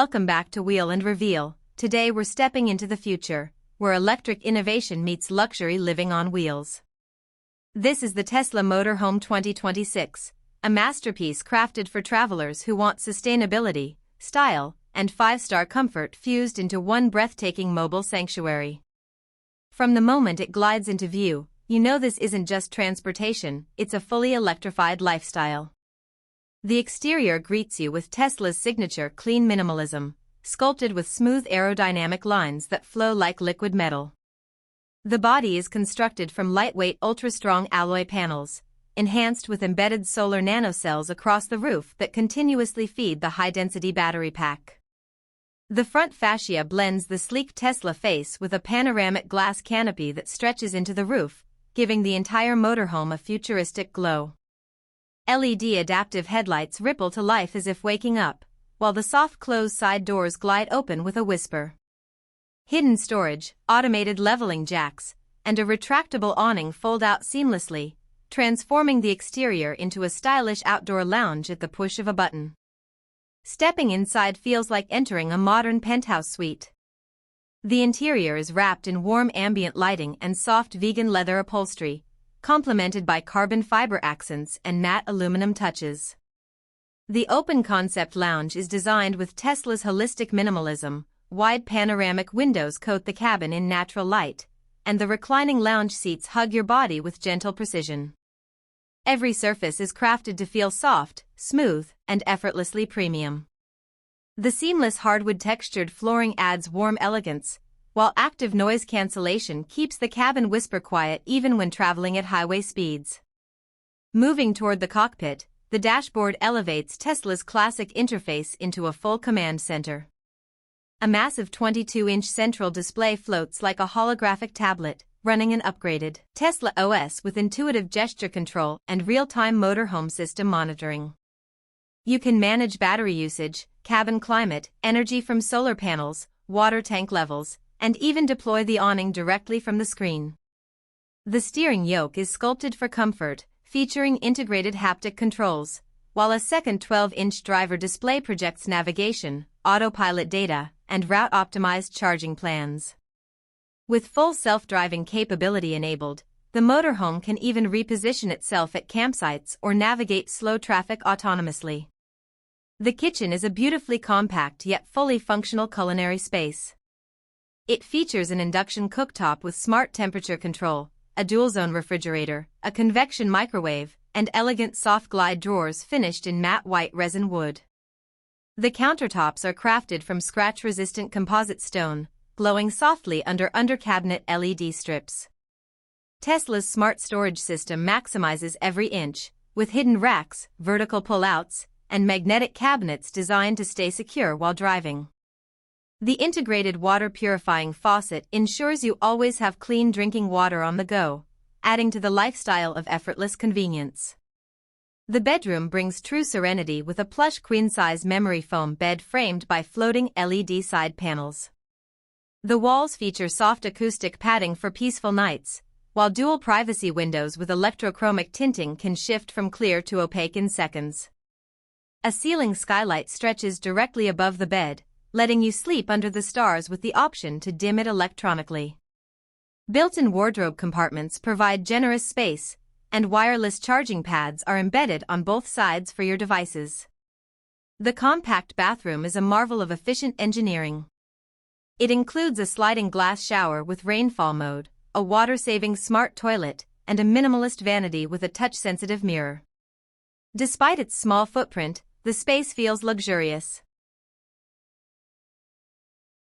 Welcome back to Wheel and Reveal. Today we're stepping into the future, where electric innovation meets luxury living on wheels. This is the Tesla Motorhome 2026, a masterpiece crafted for travelers who want sustainability, style, and five-star comfort fused into one breathtaking mobile sanctuary. From the moment it glides into view, you know this isn't just transportation, it's a fully electrified lifestyle. The exterior greets you with Tesla's signature clean minimalism, sculpted with smooth aerodynamic lines that flow like liquid metal. The body is constructed from lightweight ultra-strong alloy panels, enhanced with embedded solar nanocells across the roof that continuously feed the high-density battery pack. The front fascia blends the sleek Tesla face with a panoramic glass canopy that stretches into the roof, giving the entire motorhome a futuristic glow. LED adaptive headlights ripple to life as if waking up, while the soft-close side doors glide open with a whisper. Hidden storage, automated leveling jacks, and a retractable awning fold out seamlessly, transforming the exterior into a stylish outdoor lounge at the push of a button. Stepping inside feels like entering a modern penthouse suite. The interior is wrapped in warm ambient lighting and soft vegan leather upholstery, complemented by carbon fiber accents and matte aluminum touches. The open concept lounge is designed with Tesla's holistic minimalism. Wide panoramic windows coat the cabin in natural light, and the reclining lounge seats hug your body with gentle precision. Every surface is crafted to feel soft, smooth, and effortlessly premium. The seamless hardwood textured flooring adds warm elegance, while active noise cancellation keeps the cabin whisper quiet even when traveling at highway speeds. Moving toward the cockpit, the dashboard elevates Tesla's classic interface into a full command center. A massive 22-inch central display floats like a holographic tablet, running an upgraded Tesla OS with intuitive gesture control and real-time motorhome system monitoring. You can manage battery usage, cabin climate, energy from solar panels, water tank levels, and even deploy the awning directly from the screen. The steering yoke is sculpted for comfort, featuring integrated haptic controls, while a second 12-inch driver display projects navigation, autopilot data, and route-optimized charging plans. With full self-driving capability enabled, the motorhome can even reposition itself at campsites or navigate slow traffic autonomously. The kitchen is a beautifully compact yet fully functional culinary space. It features an induction cooktop with smart temperature control, a dual-zone refrigerator, a convection microwave, and elegant soft-glide drawers finished in matte white resin wood. The countertops are crafted from scratch-resistant composite stone, glowing softly under cabinet LED strips. Tesla's smart storage system maximizes every inch, with hidden racks, vertical pull-outs, and magnetic cabinets designed to stay secure while driving. The integrated water purifying faucet ensures you always have clean drinking water on the go, adding to the lifestyle of effortless convenience. The bedroom brings true serenity with a plush queen-size memory foam bed framed by floating LED side panels. The walls feature soft acoustic padding for peaceful nights, while dual privacy windows with electrochromic tinting can shift from clear to opaque in seconds. A ceiling skylight stretches directly above the bed, letting you sleep under the stars with the option to dim it electronically. Built-in wardrobe compartments provide generous space, and wireless charging pads are embedded on both sides for your devices. The compact bathroom is a marvel of efficient engineering. It includes a sliding glass shower with rainfall mode, a water-saving smart toilet, and a minimalist vanity with a touch-sensitive mirror. Despite its small footprint, the space feels luxurious.